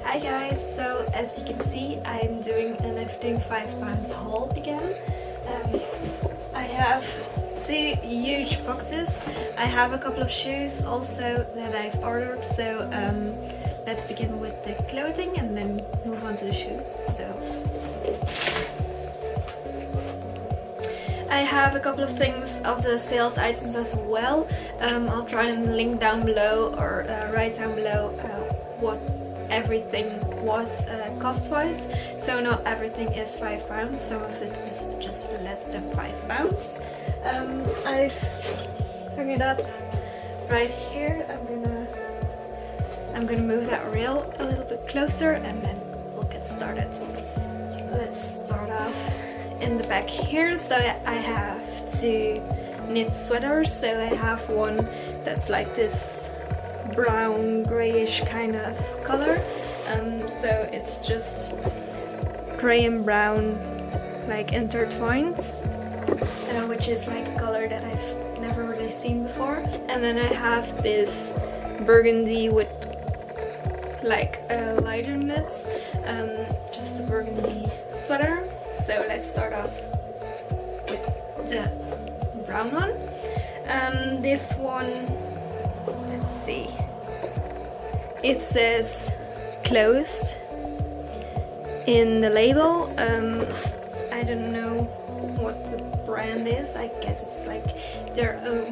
Hi guys, so as you can see I'm doing an everything 5 pounds haul again. I have 2 huge boxes. I have a couple of shoes also that I've ordered, so let's begin with the clothing and then move on to the shoes. So I have a couple of things of the sales items as well. I'll try and link down below or write down below what everything was cost-wise. So not everything is 5 pounds, some of it is just less than 5 pounds. I've hung it up right here. I'm gonna move that rail a little bit closer and then we'll get started. Let's start off in the back here. So I have 2 knit sweaters. So I have one that's like this brown grayish kind of color, so it's just gray and brown like intertwined, which is like a color that I've never really seen before. And then I have this burgundy with like a lighter knit, just a burgundy sweater. So let's start off with the brown one. This one, let's see, it says closed in the label. I don't know what the brand is. I guess it's like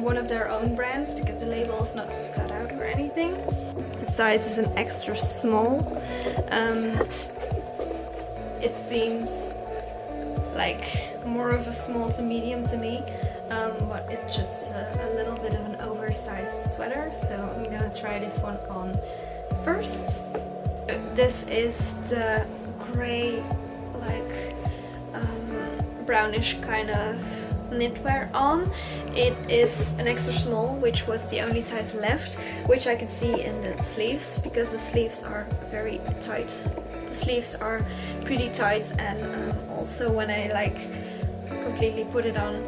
one of their own brands because the label is not cut out or anything. The size is an extra small. It seems like more of a small to medium to me, but it's just a little bit of an oversized sweater, so I'm gonna try this one on first. This is the gray, like brownish kind of knitwear on. It is an extra small, which was the only size left, which I can see in the sleeves because the sleeves are very tight. The sleeves are pretty tight, and also when I like completely put it on,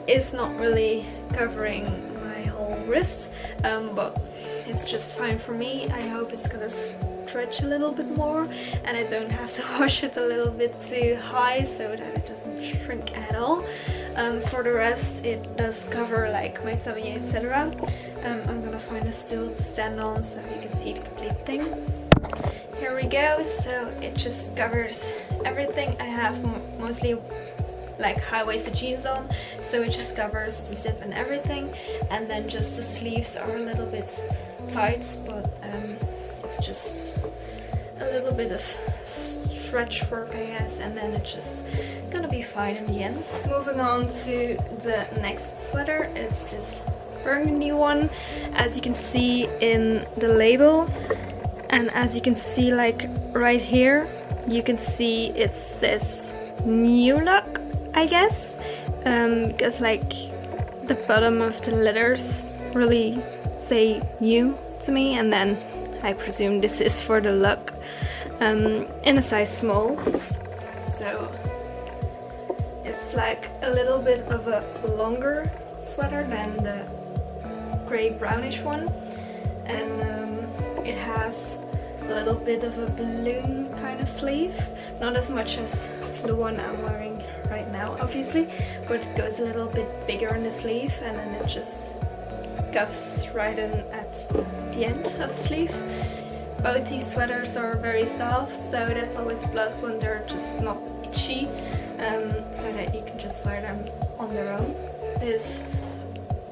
it's not really covering my whole wrist, but it's just fine for me. I hope it's gonna stretch a little bit more and I don't have to wash it a little bit too high so that it doesn't shrink at all. For the rest, it does cover like my tummy, etc. I'm gonna find a stool to stand on so you can see the complete thing. Here we go. So it just covers everything. I have mostly like high-waisted jeans on, so it just covers the zip and everything, and then just the sleeves are a little bit tight, but it's just a little bit of stretch work, I guess, and then it's just gonna be fine in the end. Moving on to the next sweater, it's this burgundy one, as you can see in the label, and as you can see like right here, you can see it says new look, I guess, because like the bottom of the letters really say new to me, and then I presume this is for the look, in a size small. So it's like a little bit of a longer sweater than the gray brownish one, and it has a little bit of a balloon kind of sleeve, not as much as the one I'm wearing right now obviously, but it goes a little bit bigger in the sleeve, and then it just cuffs right in at the end of the sleeve. Both these sweaters are very soft, so that's always a plus when they're just not itchy, so that you can just wear them on their own. This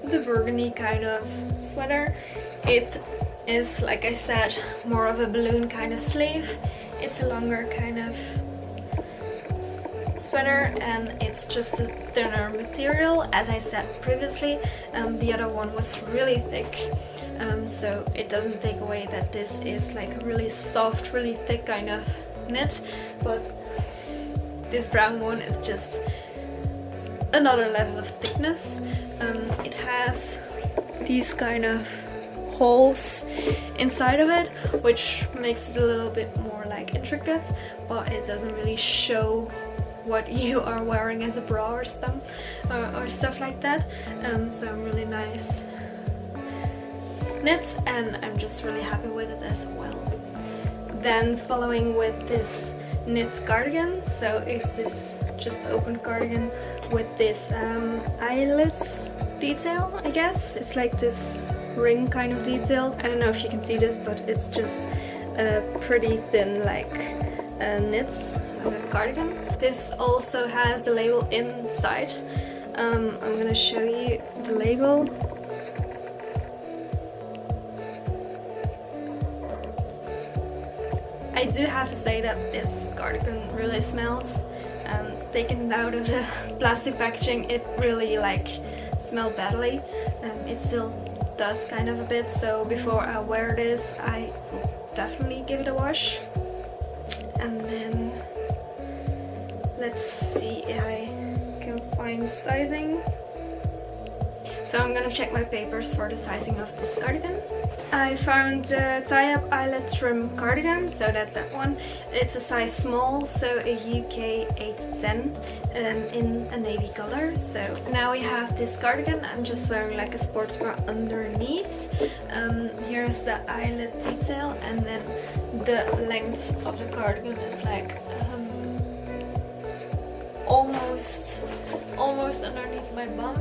the burgundy kind of sweater. It is, like I said, more of a balloon kind of sleeve. It's a longer kind of sweater, and it's just a thinner material, as I said previously. The other one was really thick, so it doesn't take away that this is like a really soft, really thick kind of knit, but this brown one is just another level of thickness. It has these kind of holes inside of it, which makes it a little bit more like intricate, but it doesn't really show what you are wearing as a bra or stuff like that. So really nice knit, and I'm just really happy with it as well. Then following with this knit cardigan, so it's this just open cardigan with this eyelet detail, I guess. It's like this ring kind of detail. I don't know if you can see this, but it's just pretty thin, like knits of a cardigan. This also has the label inside. I'm gonna show you the label. I do have to say that this cardigan really smells. Taken out of the plastic packaging, it really like smelled badly. It still does kind of a bit, so before I wear this I will definitely give it a wash. And then let's see if I can find sizing. So I'm gonna check my papers for the sizing of this cardigan. I found the tie-up eyelet trim cardigan, so that's that one. It's a size small, so a UK 8-10 in a navy color. So now we have this cardigan. I'm just wearing like a sports bra underneath. Here's the eyelet detail, and then the length of the cardigan is like almost underneath my bum.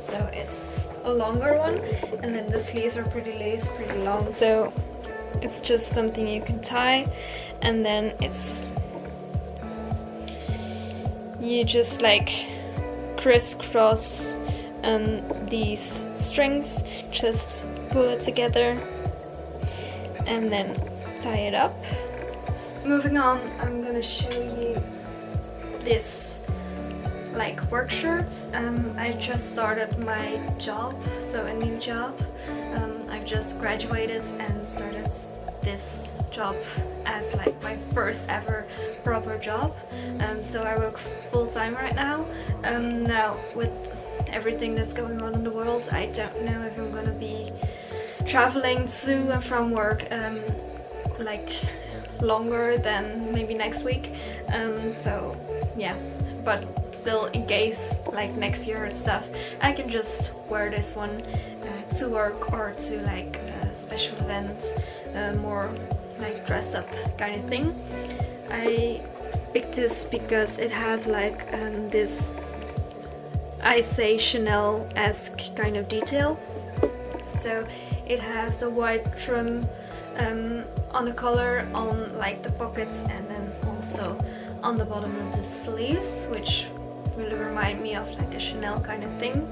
So it's a longer one, and then the sleeves are pretty loose, pretty long, so it's just something you can tie, and then you just like crisscross these strings, just pull it together and then tie it up. Moving on, I'm gonna show you this like work shirts. I just started my job, so a new job. I've just graduated and started this job as like my first ever proper job. So I work full-time right now. Now with everything that's going on in the world, I don't know if I'm gonna be traveling to and from work like longer than maybe next week. So yeah, but still, in case like next year and stuff, I can just wear this one to work or to like a special event, more like dress up kind of thing. I picked this because it has like this, I say, Chanel-esque kind of detail. So it has the white trim on the collar, on like the pockets, and then also on the bottom of the sleeves, which really remind me of like a Chanel kind of thing.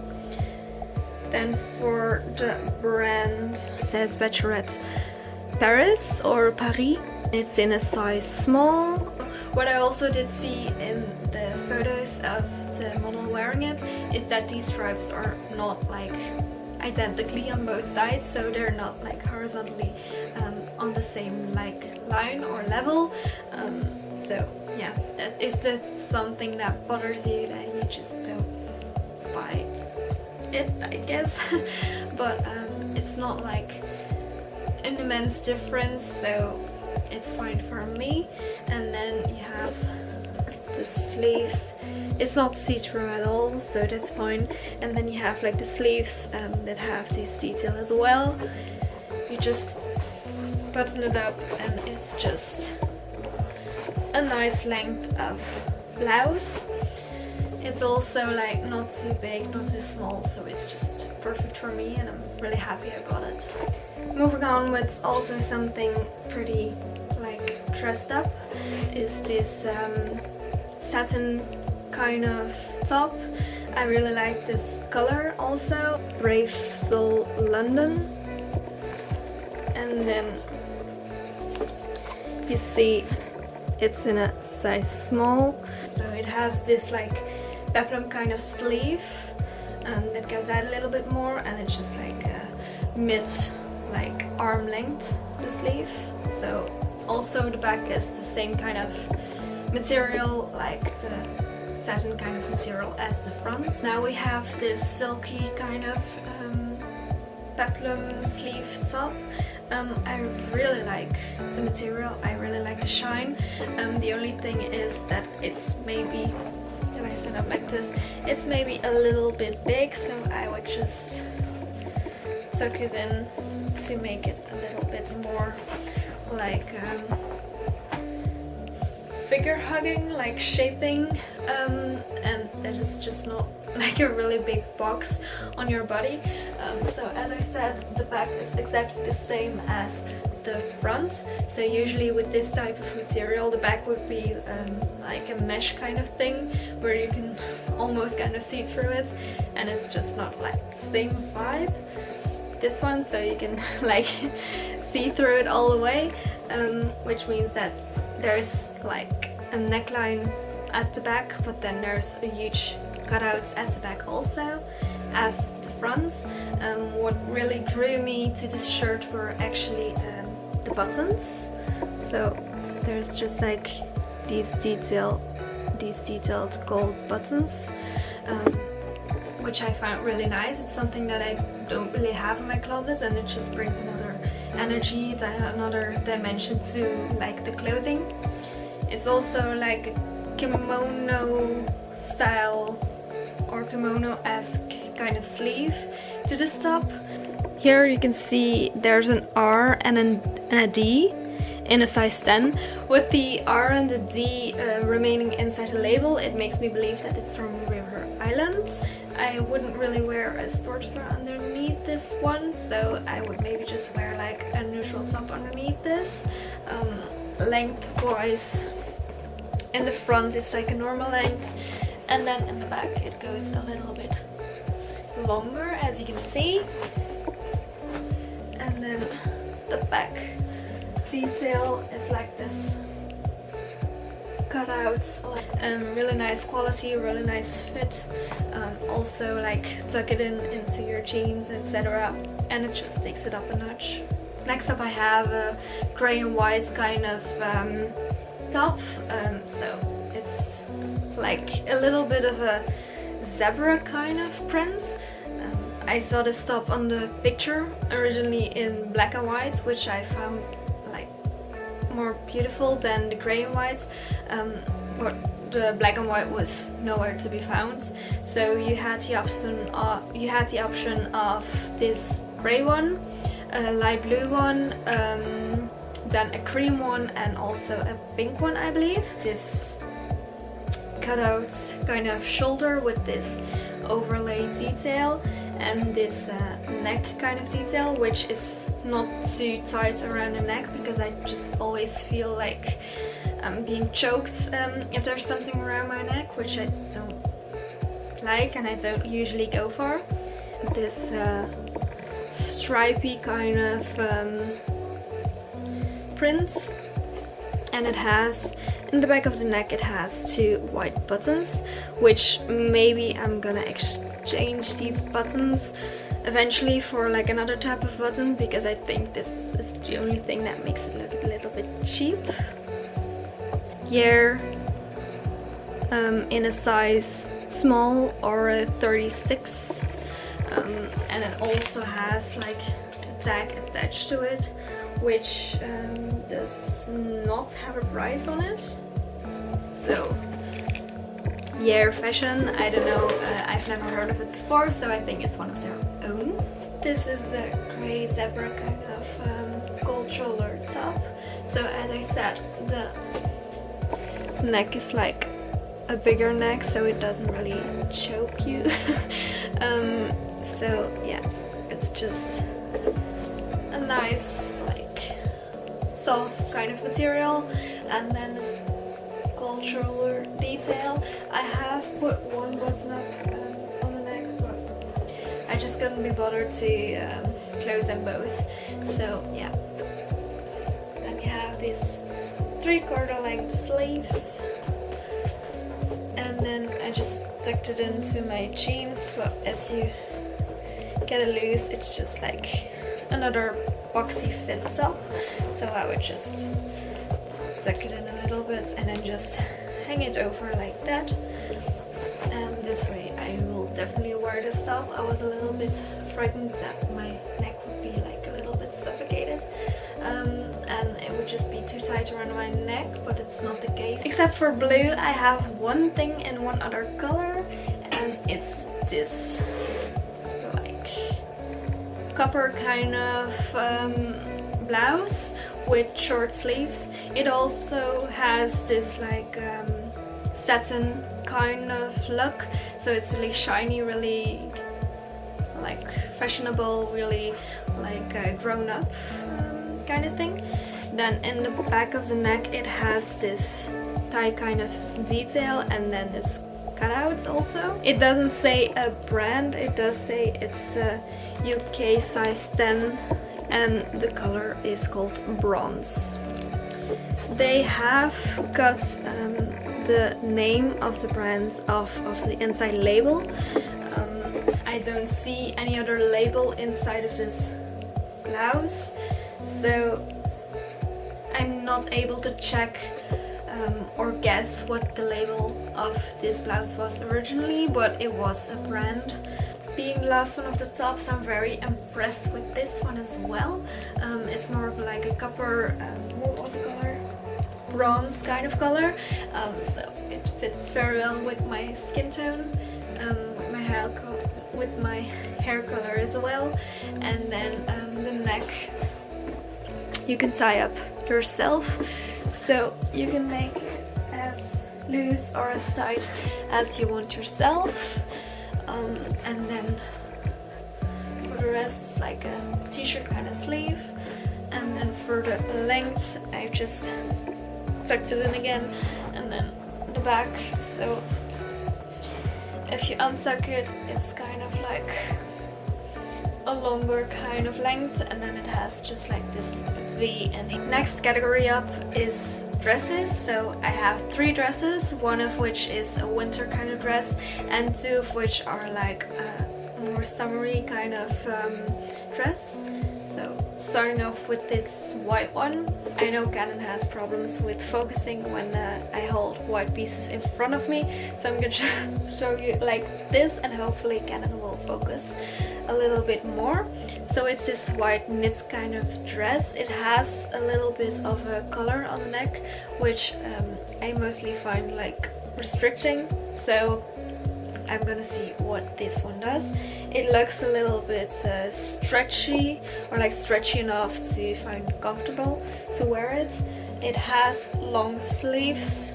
Then for the brand, it says Bachelorette Paris or Paris. It's in a size small. What I also did see in the photos of the model wearing it is that these stripes are not like identically on both sides, so they're not like horizontally on the same like line or level. So yeah, if that's something that bothers you, then you just don't buy it, I guess. But it's not like an immense difference, so it's fine for me. And then you have the sleeves. It's not see-through at all, so that's fine. And then you have like the sleeves that have this detail as well. You just button it up, and it's just a nice length of blouse. It's also like not too big, not too small, so it's just perfect for me, and I'm really happy I got it. Moving on with also something pretty like dressed up is this satin kind of top. I really like this color also. Brave Soul London. And then you see it's in a size small, so it has this like peplum kind of sleeve that goes out a little bit more, and it's just like a mid like arm length, the sleeve. So also the back is the same kind of material, like the satin kind of material as the front. Now we have this silky kind of peplum sleeve top. I really like the material, I really like the shine. The only thing is that it's maybe, if I stand up like this, it's maybe a little bit big, so I would just tuck it in to make it a little bit more like figure hugging, like shaping, and it is just not like a really big box on your body. So as I said, the back is exactly the same as the front. So usually with this type of material, the back would be like a mesh kind of thing where you can almost kind of see through it, and it's just not like the same vibe as this one, so you can like see through it all the way, which means that there's like a neckline at the back, but then there's a huge cutouts at the back also as the front. What really drew me to this shirt were actually the buttons. So there's just like these detailed gold buttons, which I found really nice. It's something that I don't really have in my closet, and it just brings another energy, another dimension to like the clothing. It's also like a kimono style or kimono-esque kind of sleeve to this top. Here you can see there's an R and a D in a size 10. With the R and the D remaining inside the label, it makes me believe that it's from River Islands. I wouldn't really wear a sportswear underneath this one, so I would maybe just wear like a neutral top underneath this. Length-wise, in the front it's like a normal length, and then in the back it goes a little bit longer, as you can see. And then the back detail is like this cutouts, really nice quality, really nice fit. Also like tuck it into your jeans, etc., and it just takes it up a notch. Next up I have a grey and white kind of top, so it's like a little bit of a zebra kind of print. I saw this top on the picture originally in black and white, which I found like more beautiful than the grey and white. But the black and white was nowhere to be found, so you had the option of this grey one, a light blue one, then a cream one, and also a pink one, I believe. This cutout kind of shoulder with this overlay detail, and this neck kind of detail, which is not too tight around the neck, because I just always feel like I'm being choked if there's something around my neck, which I don't like and I don't usually go for. This stripy kind of print, and it has, in the back of the neck, it has 2 white buttons, which maybe I'm gonna exchange these buttons eventually for like another type of button, because I think this is the only thing that makes it look a little bit cheap. Here in a size small or a 36, and it also has like a tag attached to it, which does not have a price on it. So Year fashion, I don't know, I've never heard of it before, so I think it's one of their own. This is a grey zebra kind of gold shoulder top. So as I said, the neck is like a bigger neck, so it doesn't really choke you. So yeah, it's just a nice like soft kind of material, and then this gold shoulder detail. I have put one button up on the neck, but I just couldn't be bothered to close them both. So yeah, then you have these 3/4 length sleeves, and then I just tucked it into my jeans, but as you get it loose, it's just like another boxy fit top, so I would just tuck it in a little bit and then just hang it over like that, and this way I will definitely wear this top. I was a little bit frightened that my neck would be like a little bit suffocated, and it would just be too tight around my neck, but it's not the case. Except for blue, I have one thing in one other color, and it's this like copper kind of blouse with short sleeves. It also has this like satin kind of look, so it's really shiny, really like fashionable, really like grown up kind of thing. Then in the back of the neck it has this tie kind of detail, and then this cutouts also. It doesn't say a brand, it does say it's a UK size 10, and the color is called bronze. They have cut the name of the brand off of the inside label. I don't see any other label inside of this blouse, so I'm not able to check or guess what the label of this blouse was originally, but it was a brand. Being the last one of the tops, I'm very impressed with this one as well. It's more of like a copper, what was the color? Bronze kind of color, so it fits very well with my skin tone, with my hair color as well. And then the neck you can tie up yourself, so you can make it as loose or as tight as you want yourself. And then for the rest it's like a t-shirt kind of sleeve, and then for the length I just tucked it in again, and then the back, so if you untuck it, it's kind of like a longer kind of length, and then it has just like this V ending. Next category up is dresses. So I have 3 dresses, one of which is a winter kind of dress, and 2 of which are like a more summery kind of dress. So starting off with this white one. I know Canon has problems with focusing when I hold white pieces in front of me, so I'm gonna show you like this, and hopefully Canon will focus a little bit more. So it's this white knit kind of dress. It has a little bit of a collar on the neck, which I mostly find like restricting, so I'm gonna see what this one does. It looks a little bit stretchy, or like stretchy enough to find comfortable to wear it. It has long sleeves.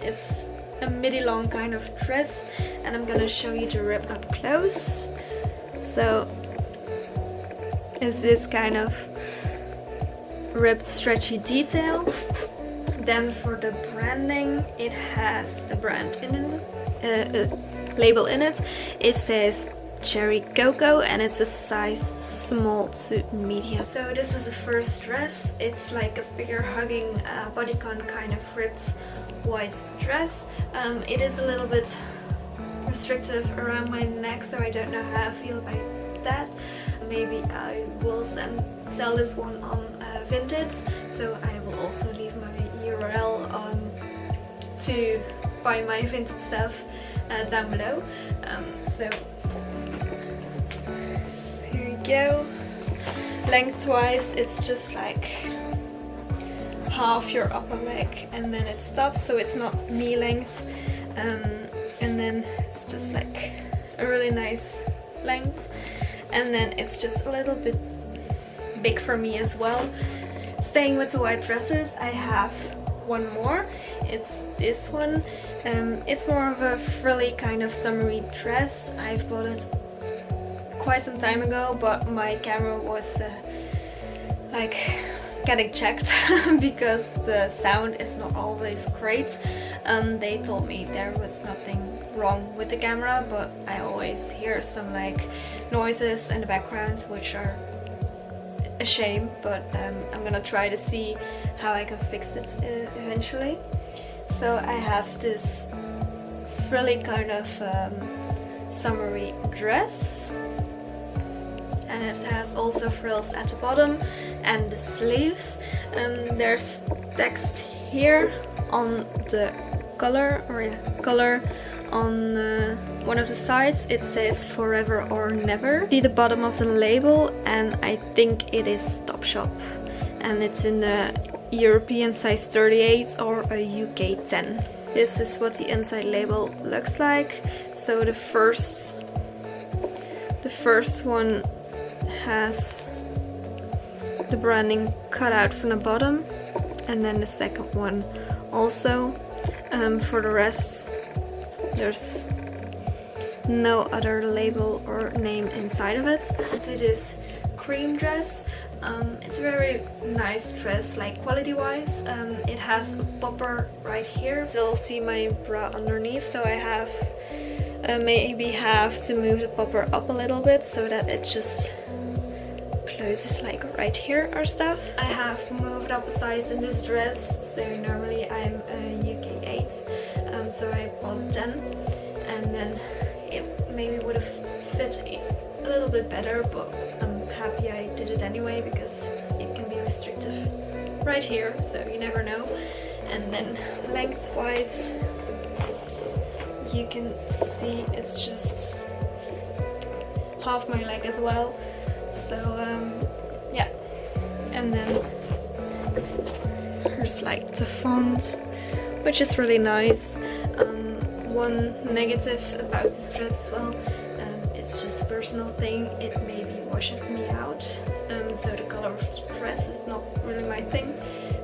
It's a midi long kind of dress, and I'm gonna show you the rib up close. So it's this kind of ribbed stretchy detail. Then for the branding, it has the brand in it, label in it. It says Cherry Cocoa, and it's a size small to medium. So this is the first dress. It's like a figure hugging bodycon kind of ribbed white dress. It is a little bit restrictive around my neck, so I don't know how I feel about that. Maybe I will sell this one on Vinted, so I will also leave my URL to buy my Vinted stuff down below. So here you go. Lengthwise it's just like half your upper leg, and then it stops, so it's not knee length, and then it's just like a really nice length, and then it's just a little bit big for me as well. Staying with the white dresses, I have one more. It's this one. It's more of a frilly kind of summery dress. I've bought it quite some time ago, but my camera was like getting checked because the sound is not always great. They told me there was nothing wrong with the camera, but I always hear some like noises in the background, which are a shame, but I'm gonna try to see how I can fix it eventually. So I have this frilly kind of summery dress, and it has also frills at the bottom and the sleeves. There's text here on the collar, on one of the sides. It says forever or never. See the bottom of the label, and I think it is Topshop, and it's in the European size 38 or a UK 10. This is what the inside label looks like. So the first one has got the branding cut out from the bottom, and then the second one also. For the rest, there's no other label or name inside of it. It's this cream dress. It's a very nice dress, like quality wise. It has a popper right here. You'll see my bra underneath, so I have maybe have to move the popper up a little bit so that it just closes like right here or stuff. I have moved up a size in this dress, so normally I'm a UK 8, so I bought 10, and then it maybe would have fit a little bit better, but I'm happy I did it anyway because it can be restrictive right here, so you never know. And then lengthwise, you can see it's just half my leg as well. So yeah, and then there's like the font, which is really nice. One negative about this dress as well, it's just a personal thing, it maybe washes me out, so the color of the dress is not really my thing,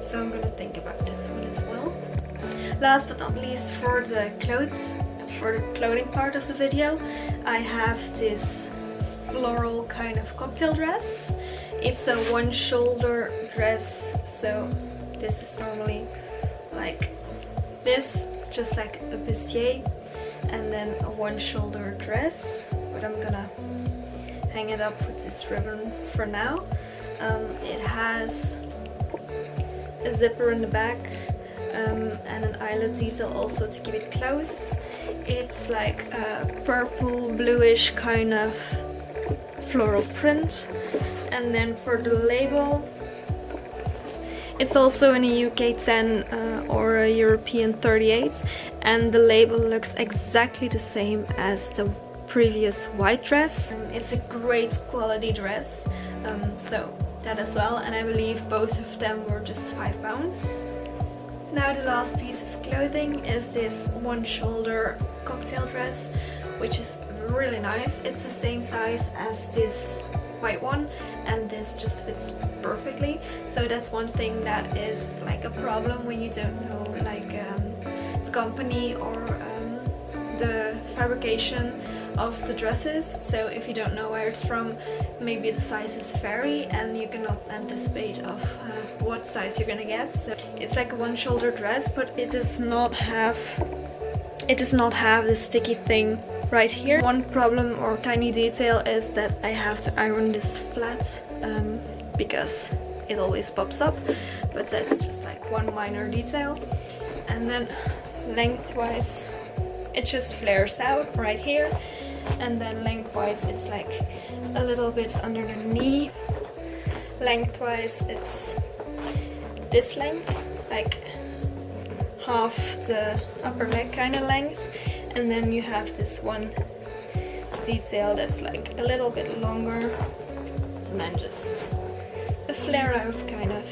so I'm gonna think about this one as well. Last but not least, for the clothing part of the video, I have this floral kind of cocktail dress. It's a one shoulder dress, so this is normally like this, just like a bustier, and then a one shoulder dress, but I'm gonna hang it up with this ribbon for now. It has a zipper in the back, and an eyelet detail also to keep it closed. It's like a purple bluish kind of floral print. And then for the label, it's also in a UK 10 or a European 38, and the label looks exactly the same as the previous white dress. It's a great quality dress, so that as well, and I believe both of them were just £5. Now the last piece of clothing is this one shoulder cocktail dress, which is really nice. It's the same size as this white one, and this just fits perfectly. So that's one thing that is like a problem when you don't know like the company or the fabrication of the dresses. So if you don't know where it's from, maybe the sizes vary and you cannot anticipate of what size you're gonna get. So it's like a one shoulder dress, but it does not have the sticky thing right here. One problem or tiny detail is that I have to iron this flat because it always pops up, but that's just like one minor detail. And then lengthwise, it just flares out right here, and then lengthwise it's like a little bit under the knee. Lengthwise it's this length, like half the upper leg kind of length, and then you have this one detail that's like a little bit longer, and then just a flare out kind of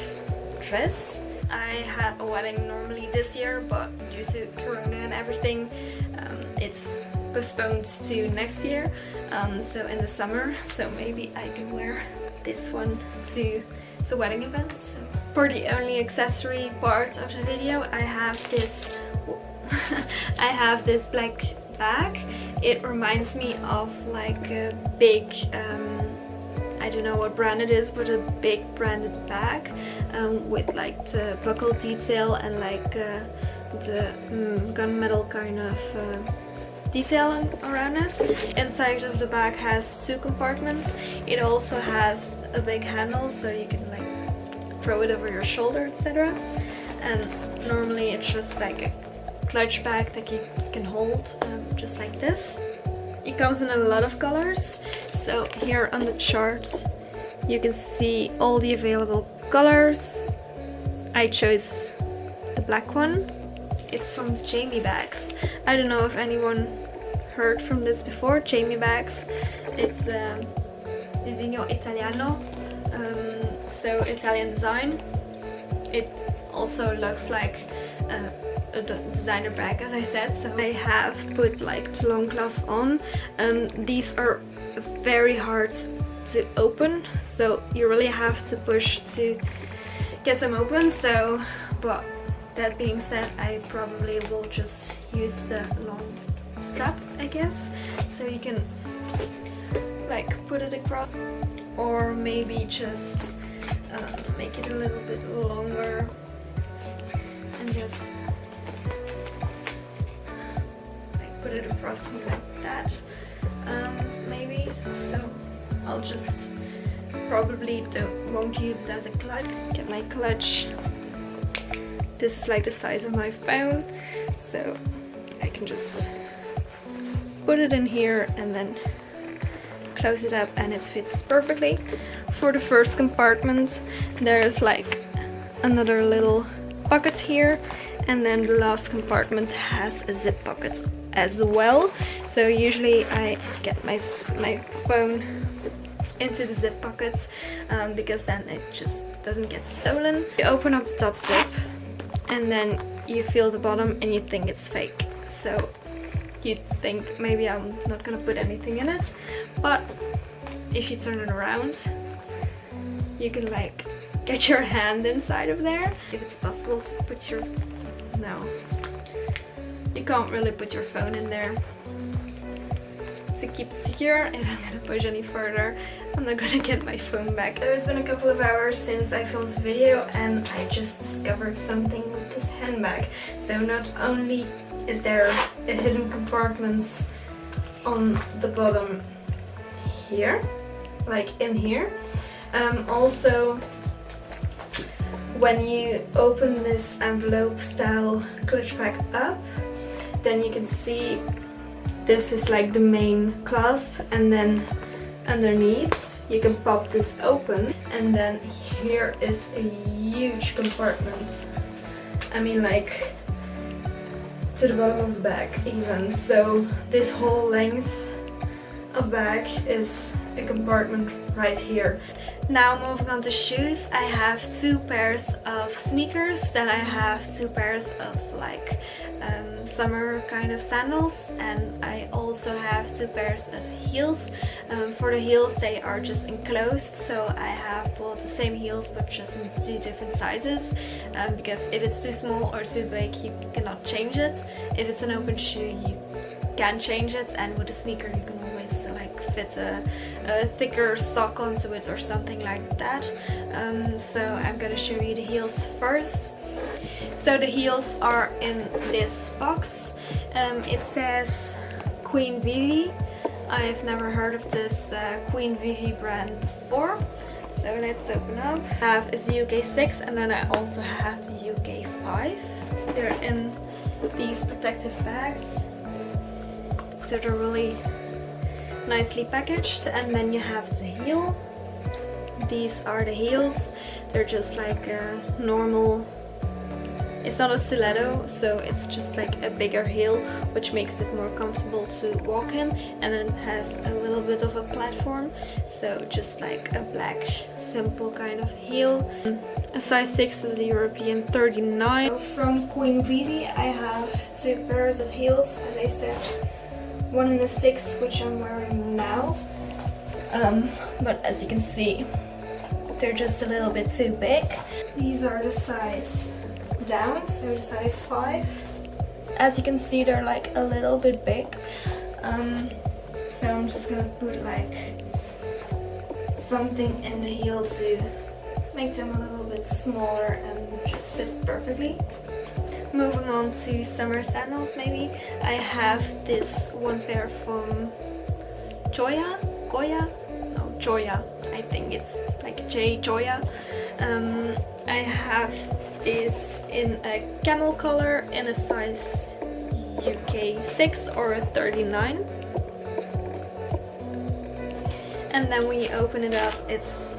dress. I had a wedding normally this year, but due to Corona and everything, it's postponed to next year, so in the summer, so maybe I can wear this one to the wedding event. So for the only accessory part of the video, I have this I have this black bag. It reminds me of like a big I don't know what brand it is, but a big branded bag with like the buckle detail and like the gunmetal kind of detail around it. Inside of the bag has two compartments. It also has a big handle, so you can like throw it over your shoulder, etc. And normally it's just like a clutch bag that you can hold just like this. It comes in a lot of colors, so here on the chart you can see all the available colors. I chose the black one. It's from Jamie Bags. I don't know if anyone heard from this before. Jamie Bags, it's disegno italiano, so Italian design. It also looks like a designer bag, as I said, so I have put like the long gloves on. These are very hard to open, so you really have to push to get them open. So, but that being said, I probably will just use the long strap, I guess, so you can like put it across, or maybe just make it a little bit longer and just like put it across like that, maybe. So I'll just probably won't use it as a clutch. Get my clutch. This is like the size of my phone, so I can just put it in here and then close it up, and it fits perfectly. For the first compartment there's like another little pocket here, and then the last compartment has a zip pocket as well. So usually I get my phone into the zip pockets because then it just doesn't get stolen. You open up the top zip and then you feel the bottom and you think it's fake. So you think maybe I'm not gonna put anything in it, but if you turn it around you can like get your hand inside of there. If it's possible to put your... no, you can't really put your phone in there. To keep it secure, if I'm gonna push any further, I'm not gonna get my phone back. So it's been a couple of hours since I filmed the video, and I just discovered something with this handbag. So not only is there a hidden compartment on the bottom here, like in here, also when you open this envelope style clutch bag up, then you can see this is like the main clasp, and then underneath you can pop this open, and then here is a huge compartment. I mean, like to the bottom of the bag even. So this whole length of bag is a compartment right here. Now moving on to shoes, I have two pairs of sneakers, then I have two pairs of like summer kind of sandals, and I also have two pairs of heels. For the heels, they are just enclosed, so I have bought the same heels but just in two different sizes, because if it's too small or too big you cannot change it. If it's an open shoe you can change it, and with a sneaker you can always like fit a thicker sock onto it or something like that. So I'm gonna show you the heels first. So the heels are in this box. It says Queen Vivi. I've never heard of this Queen Vivi brand before. So let's open up. I have is the UK 6, and then I also have the UK 5. They're in these protective bags. So they're really nicely packaged, and then you have the heel. These are the heels. They're just like a normal, it's not a stiletto, so it's just like a bigger heel, which makes it more comfortable to walk in, and then it has a little bit of a platform, so just like a black simple kind of heel. A size 6 is a European 39. So from Queen Vivi I have two pairs of heels, as I said, one in a 6, which I'm wearing now, but as you can see they're just a little bit too big. These are the size down, so the size 5. As you can see they're like a little bit big, so I'm just gonna put like something in the heel to make them a little bit smaller and just fit perfectly. Moving on to summer sandals, maybe. I have this one pair from Joya, I think it's like J Joya. I have this in a camel color in a size UK 6 or a 39. And then when you open it up, it's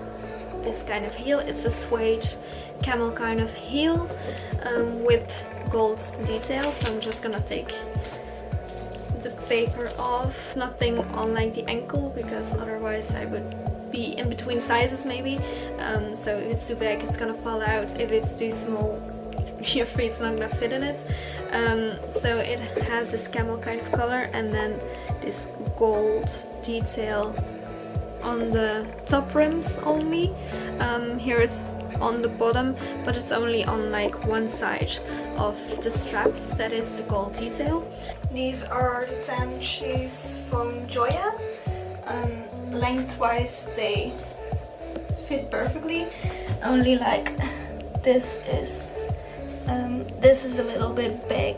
this kind of heel. It's a suede camel kind of heel with gold detail. So I'm just gonna take the paper off. Nothing on like the ankle, because otherwise I would be in between sizes maybe. So if it's too big it's gonna fall out. If it's too small your feet's not gonna fit in it. So it has this camel kind of color, and then this gold detail on the top rims only. Here it's on the bottom, but it's only on like one side of the straps. That is the gold detail. These are the tan shoes from Joya. Lengthwise they fit perfectly, only like this is a little bit big,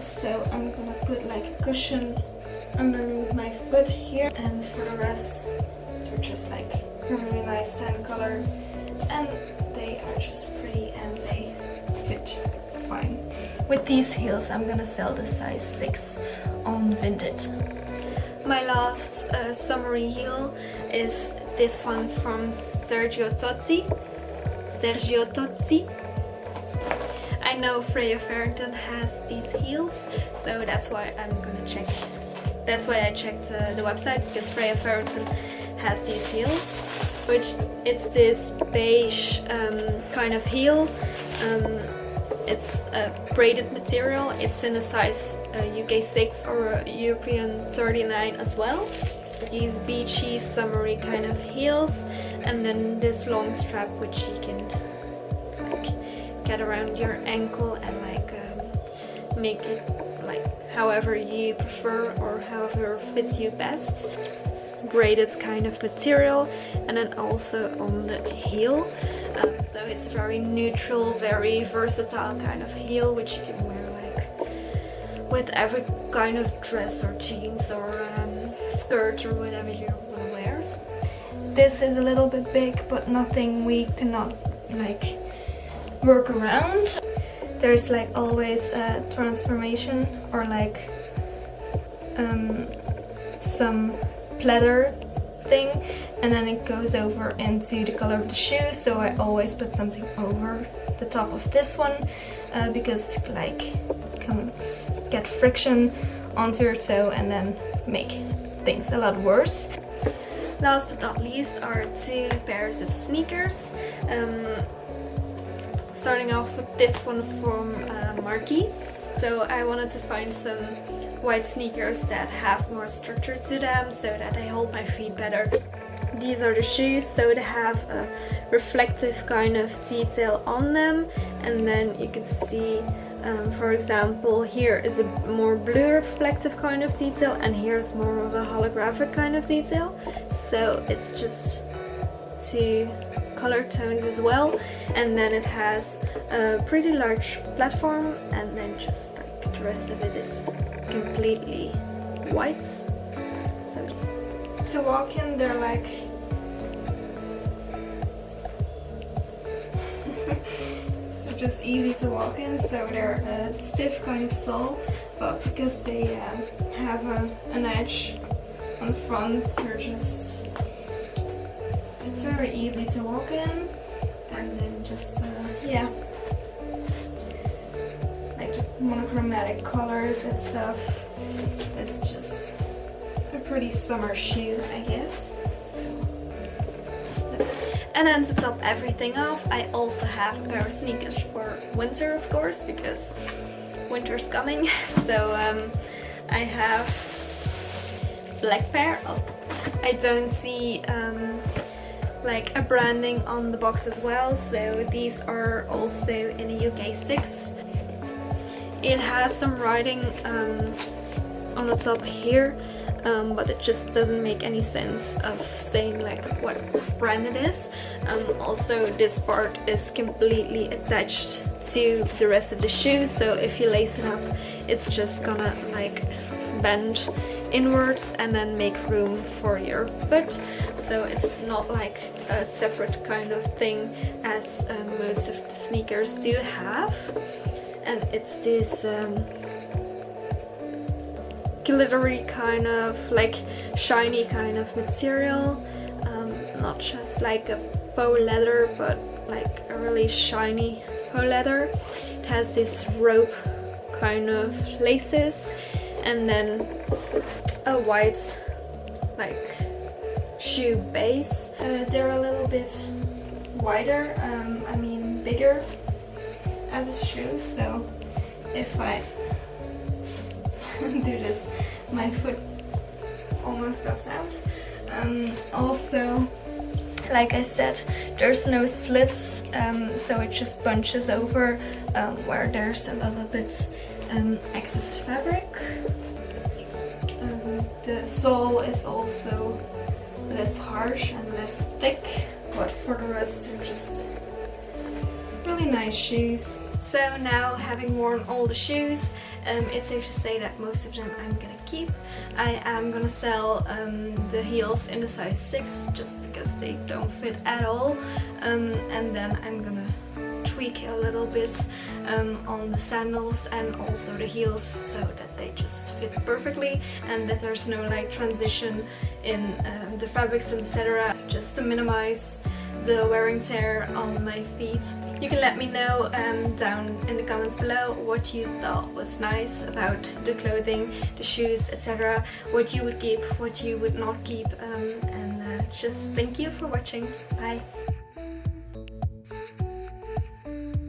so I'm gonna put like a cushion underneath my foot here, and for the rest they're just like a really nice tan color, and they are just pretty and they fit fine. With these heels I'm gonna sell the size 6 on Vinted. My last summery heel is this one from Sergio Tozzi. I know Freya Farrington has these heels, so that's why I'm gonna check. That's why I checked the website, because Freya Farrington has these heels. Which it's this beige kind of heel. It's a braided material. It's in a size UK 6 or European 39 as well. These beachy, summery kind of heels, and then this long strap which you can like get around your ankle and like make it like however you prefer or however fits you best. Braided kind of material, and then also on the heel. So it's a very neutral, very versatile kind of heel which you can wear like with every kind of dress or jeans or skirt or whatever you want to wear. This is a little bit big, but nothing we cannot like work around. There's like always a transformation or like some pleather thing, and then it goes over into the color of the shoe, so I always put something over the top of this one because like can get friction onto your toe and then make things a lot worse. Last but not least are 2 pairs of sneakers. Starting off with this one from Marquise. So I wanted to find some white sneakers that have more structure to them so that they hold my feet better. These are the shoes, so they have a reflective kind of detail on them, and then you can see for example here is a more blue reflective kind of detail, and here's more of a holographic kind of detail. So it's just 2 color tones as well, and then it has a pretty large platform, and then just like the rest of it is completely white. So to walk in they're like they're just easy to walk in, so they're a stiff kind of sole, but because they have an edge on front, they're just, it's very easy to walk in, and then just yeah, like monochromatic colors and stuff. It's just a pretty summer shoe, I guess. And then to top everything off, I also have a pair of sneakers for winter, of course, because winter's coming. So I have black pair. I don't see like a branding on the box as well, so these are also in a UK 6. It has some writing on the top here, but it just doesn't make any sense of saying like what brand it is. Also this part is completely attached to the rest of the shoe, so if you lace it up it's just gonna like bend inwards and then make room for your foot. So it's not like a separate kind of thing as most of the sneakers do have. And it's this glittery kind of like shiny kind of material, not just like a faux leather, but like a really shiny faux leather. It has this rope kind of laces, and then a white like shoe base. They're a little bit wider, I mean bigger as a shoe, so if I do this my foot almost goes out. Also, like I said, there's no slits, so it just bunches over where there's a little bit excess fabric. The sole is also less harsh and less thick, but for the rest they're just really nice shoes. So now, having worn all the shoes, it's safe to say that most of them I'm gonna keep. I am gonna sell the heels in the size 6 just because they don't fit at all, and then I'm gonna tweak a little bit on the sandals and also the heels so that they just fit perfectly and that there's no like transition in the fabrics, etc., just to minimize the wear and tear on my feet. You can let me know down in the comments below what you thought was nice about the clothing, the shoes, etc. What you would keep, what you would not keep, and just thank you for watching. Bye!